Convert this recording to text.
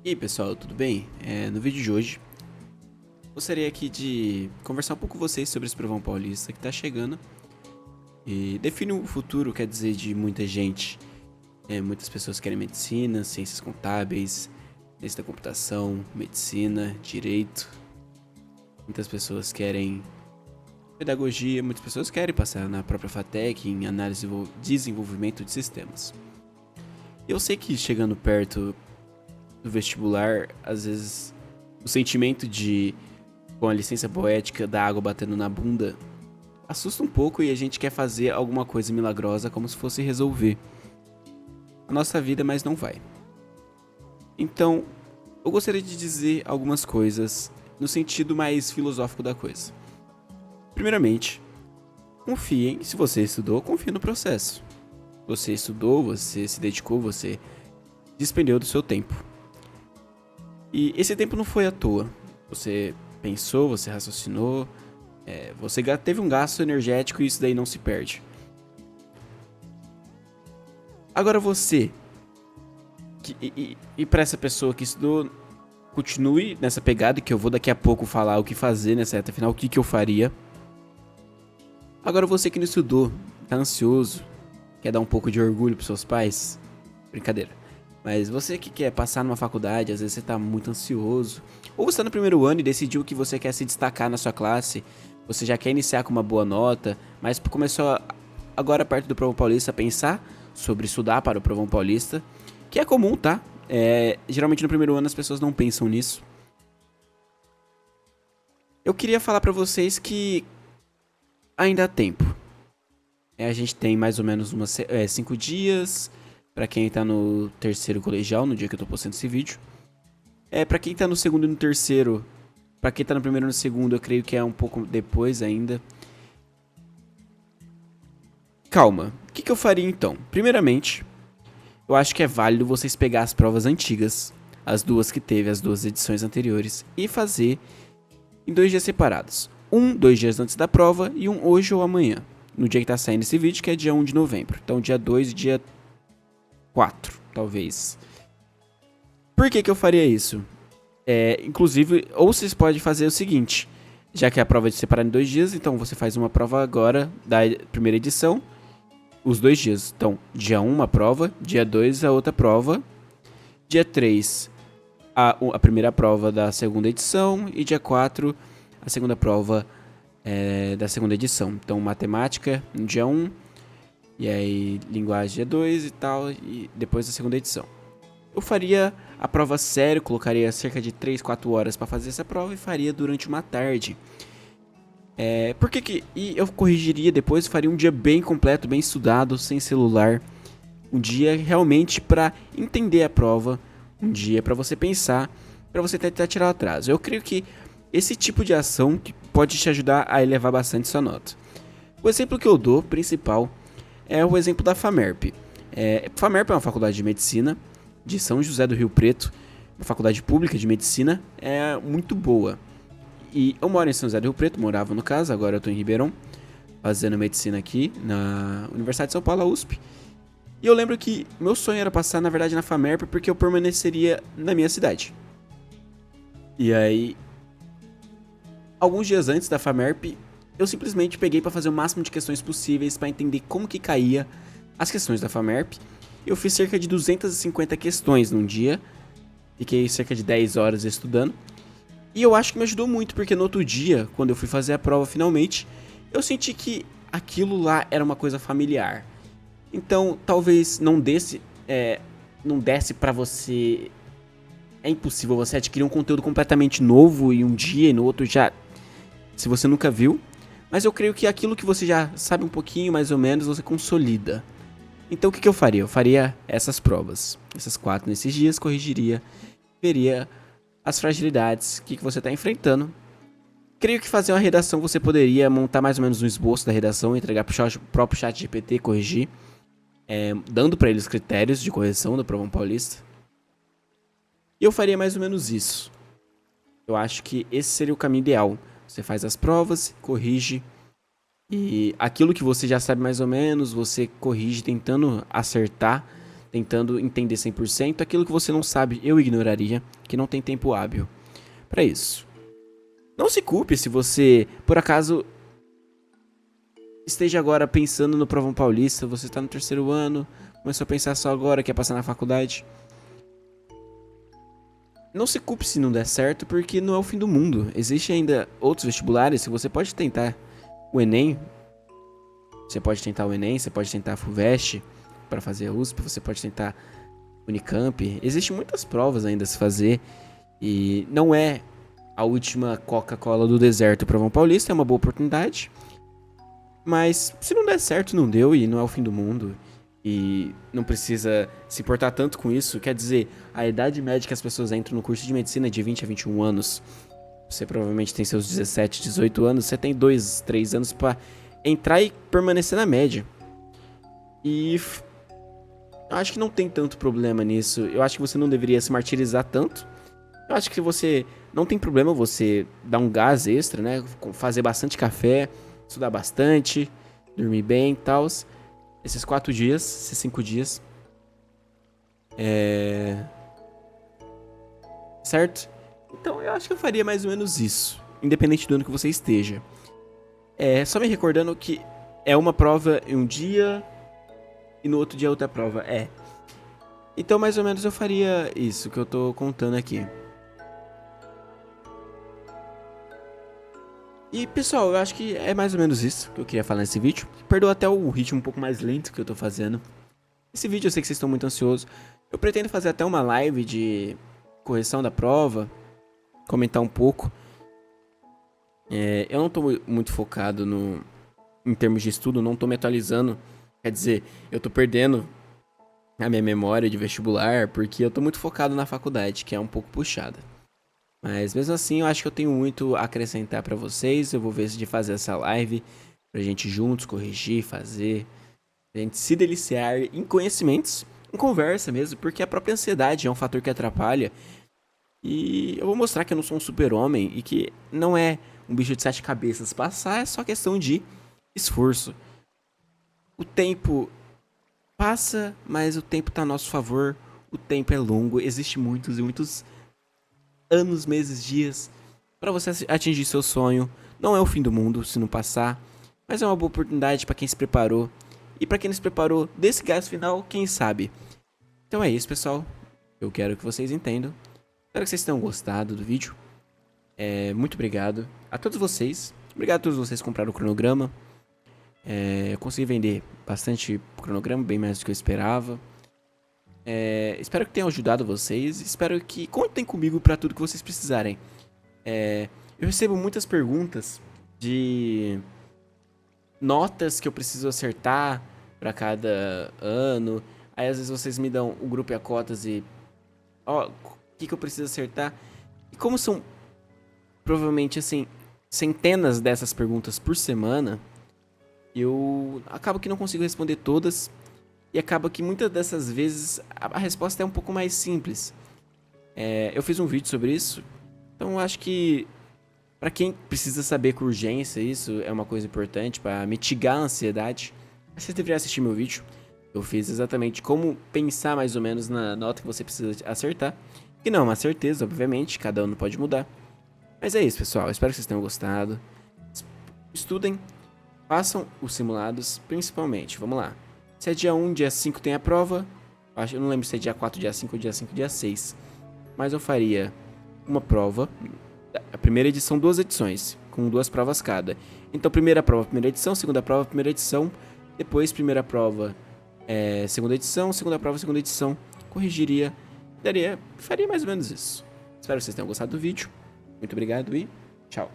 E aí pessoal, tudo bem? No vídeo de hoje, gostaria aqui de conversar um pouco com vocês sobre esse Provão Paulista que está chegando e define o futuro, quer dizer, de muita gente. Muitas pessoas querem medicina, ciências contábeis, ciência da computação, medicina, direito. Muitas pessoas querem pedagogia, muitas pessoas querem passar na própria FATEC em análise e desenvolvimento de sistemas. Eu sei que chegando perto do vestibular, às vezes o sentimento de, com a licença poética, da água batendo na bunda, assusta um pouco e a gente quer fazer alguma coisa milagrosa como se fosse resolver a nossa vida, mas não vai. Então, eu gostaria de dizer algumas coisas no sentido mais filosófico da coisa. Primeiramente, confiem, se você estudou, confie no processo. Você estudou, você se dedicou, você despendeu do seu tempo. E esse tempo não foi à toa. Você pensou, você raciocinou, você teve um gasto energético e isso daí não se perde. Agora você, e para essa pessoa que estudou, continue nessa pegada que eu vou daqui a pouco falar o que fazer nessa reta final, o que eu faria. Agora você que não estudou, tá ansioso, quer dar um pouco de orgulho pros seus pais, brincadeira. Mas você que quer passar numa faculdade, às vezes você tá muito ansioso. Ou você tá no primeiro ano e decidiu que você quer se destacar na sua classe. Você já quer iniciar com uma boa nota, mas começou agora perto do Provão Paulista a pensar sobre estudar para o Provão Paulista. Que é comum, tá? Geralmente no primeiro ano as pessoas não pensam nisso. Eu queria falar pra vocês que ainda há tempo. A gente tem mais ou menos 5 dias. Pra quem tá no terceiro colegial, no dia que eu tô postando esse vídeo. Pra quem tá no segundo e no terceiro. Pra quem tá no primeiro e no segundo, eu creio que é um pouco depois ainda. Calma, o que eu faria então? Primeiramente, eu acho que é válido vocês pegar as provas antigas, as duas que teve, as duas edições anteriores, e fazer em 2 dias separados. 2 dias antes da prova e um hoje ou amanhã. No dia que tá saindo esse vídeo, que é dia 1 de novembro. Então dia 2 e dia 4, talvez. Por que eu faria isso? Inclusive, ou vocês podem fazer o seguinte, já que a prova é de separar em 2 dias, então você faz uma prova agora da primeira edição, os 2 dias. Então, dia 1 uma prova, dia 2 a outra prova, dia 3 a primeira prova da segunda edição e dia 4 a segunda prova da segunda edição. Então, matemática no dia 1, e aí linguagem dia 2 e tal, e depois a segunda edição. Eu faria a prova sério, colocaria cerca de 3, 4 horas para fazer essa prova e faria durante uma tarde. E eu corrigiria depois, faria um dia bem completo, bem estudado, sem celular. Um dia realmente para entender a prova, um dia para você pensar, para você tentar tirar o atraso. Eu creio que esse tipo de ação que pode te ajudar a elevar bastante sua nota. O exemplo que eu dou, principal, é o exemplo da FAMERP. FAMERP é uma faculdade de medicina de São José do Rio Preto, uma faculdade pública de medicina, é muito boa. E eu moro em São José do Rio Preto, morava no caso, agora eu tô em Ribeirão, fazendo medicina aqui na Universidade de São Paulo, a USP. E eu lembro que meu sonho era passar, na verdade, na FAMERP, porque eu permaneceria na minha cidade. E aí, alguns dias antes da FAMERP, eu simplesmente peguei para fazer o máximo de questões possíveis para entender como que caía as questões da FAMERP. Eu fiz cerca de 250 questões num dia, fiquei cerca de 10 horas estudando. E eu acho que me ajudou muito, porque no outro dia, quando eu fui fazer a prova finalmente, eu senti que aquilo lá era uma coisa familiar. Então, talvez não desse pra você... É impossível você adquirir um conteúdo completamente novo em um dia e no outro já... Se você nunca viu. Mas eu creio que aquilo que você já sabe um pouquinho, mais ou menos, você consolida. Então o que eu faria? Eu faria essas provas, essas 4 nesses dias, corrigiria, veria as fragilidades que você está enfrentando. Creio que fazer uma redação você poderia montar mais ou menos um esboço da redação, entregar para o próprio chat GPT, corrigir, dando para ele os critérios de correção do Provão Paulista. E eu faria mais ou menos isso. Eu acho que esse seria o caminho ideal. Você faz as provas, corrige. E aquilo que você já sabe mais ou menos, você corrige tentando acertar, tentando entender 100%. Aquilo que você não sabe, eu ignoraria, que não tem tempo hábil para isso. Não se culpe se você, por acaso, esteja agora pensando no Provão Paulista, você está no 3º ano, começou a pensar só agora que é passar na faculdade. Não se culpe se não der certo, porque não é o fim do mundo. Existem ainda outros vestibulares que você pode tentar. O Enem, você pode tentar o Enem, você pode tentar a FUVEST para fazer a USP, você pode tentar Unicamp. Existem muitas provas ainda a se fazer e não é a última Coca-Cola do deserto. O Provão Paulista é uma boa oportunidade, mas se não der certo, não deu e não é o fim do mundo. E não precisa se importar tanto com isso. Quer dizer, a idade média que as pessoas entram no curso de medicina é de 20 a 21 anos. Você provavelmente tem seus 17, 18 anos. Você tem 2, 3 anos pra entrar e permanecer na média. E eu acho que não tem tanto problema nisso. Eu acho que você não deveria se martirizar tanto. Eu acho que você não tem problema você dar um gás extra, né? Fazer bastante café, estudar bastante, dormir bem e tal. Esses 4 dias, esses 5 dias. Certo? Então eu acho que eu faria mais ou menos isso. Independente do ano que você esteja. Só me recordando que é uma prova em um dia e no outro dia outra prova. Então mais ou menos eu faria isso que eu tô contando aqui. E pessoal, eu acho que é mais ou menos isso que eu queria falar nesse vídeo. Perdoa até o ritmo um pouco mais lento que eu tô fazendo. Esse vídeo eu sei que vocês estão muito ansiosos. Eu pretendo fazer até uma live de correção da prova, comentar um pouco. Eu não tô muito focado em termos de estudo, não tô me atualizando. Quer dizer, eu tô perdendo a minha memória de vestibular porque eu tô muito focado na faculdade, que é um pouco puxada. Mas mesmo assim, eu acho que eu tenho muito a acrescentar pra vocês. Eu vou ver de fazer essa live pra gente juntos corrigir, fazer, pra gente se deliciar em conhecimentos, em conversa mesmo, porque a própria ansiedade é um fator que atrapalha. E eu vou mostrar que eu não sou um super-homem e que não é um bicho de 7 cabeças. Passar é só questão de esforço. O tempo passa, mas o tempo tá a nosso favor. O tempo é longo, existe muitos e muitos anos, meses, dias para você atingir seu sonho. Não é o fim do mundo se não passar, mas é uma boa oportunidade para quem se preparou. E para quem não se preparou, desse gás final, quem sabe. Então é isso, pessoal. Eu quero que vocês entendam. Espero que vocês tenham gostado do vídeo. Muito obrigado a todos vocês. Obrigado a todos vocês que compraram o cronograma. Eu consegui vender bastante cronograma, bem mais do que eu esperava. Espero que tenha ajudado vocês. Espero que contem comigo para tudo que vocês precisarem. Eu recebo muitas perguntas de notas que eu preciso acertar para cada ano. Aí às vezes vocês me dão o grupo e a cotas e o que eu preciso acertar. E como são provavelmente assim centenas dessas perguntas por semana, eu acabo que não consigo responder todas. E acaba que muitas dessas vezes a resposta é um pouco mais simples. Eu fiz um vídeo sobre isso. Então eu acho que pra quem precisa saber com urgência, isso é uma coisa importante para mitigar a ansiedade. Você deveria assistir meu vídeo. Eu fiz exatamente como pensar mais ou menos na nota que você precisa acertar. Que não é uma certeza, obviamente, cada ano pode mudar. Mas é isso, pessoal. Espero que vocês tenham gostado. Estudem, façam os simulados, principalmente. Vamos lá. Se é dia 1, dia 5 tem a prova. Eu não lembro se é dia 4, dia 5 ou dia 5, dia 6. Mas eu faria uma prova. A primeira edição, 2 edições, com 2 provas cada. Então, primeira prova, primeira edição. Segunda prova, primeira edição. Depois, primeira prova, segunda edição. Segunda prova, segunda edição. Corrigiria. Faria mais ou menos isso. Espero que vocês tenham gostado do vídeo. Muito obrigado e tchau.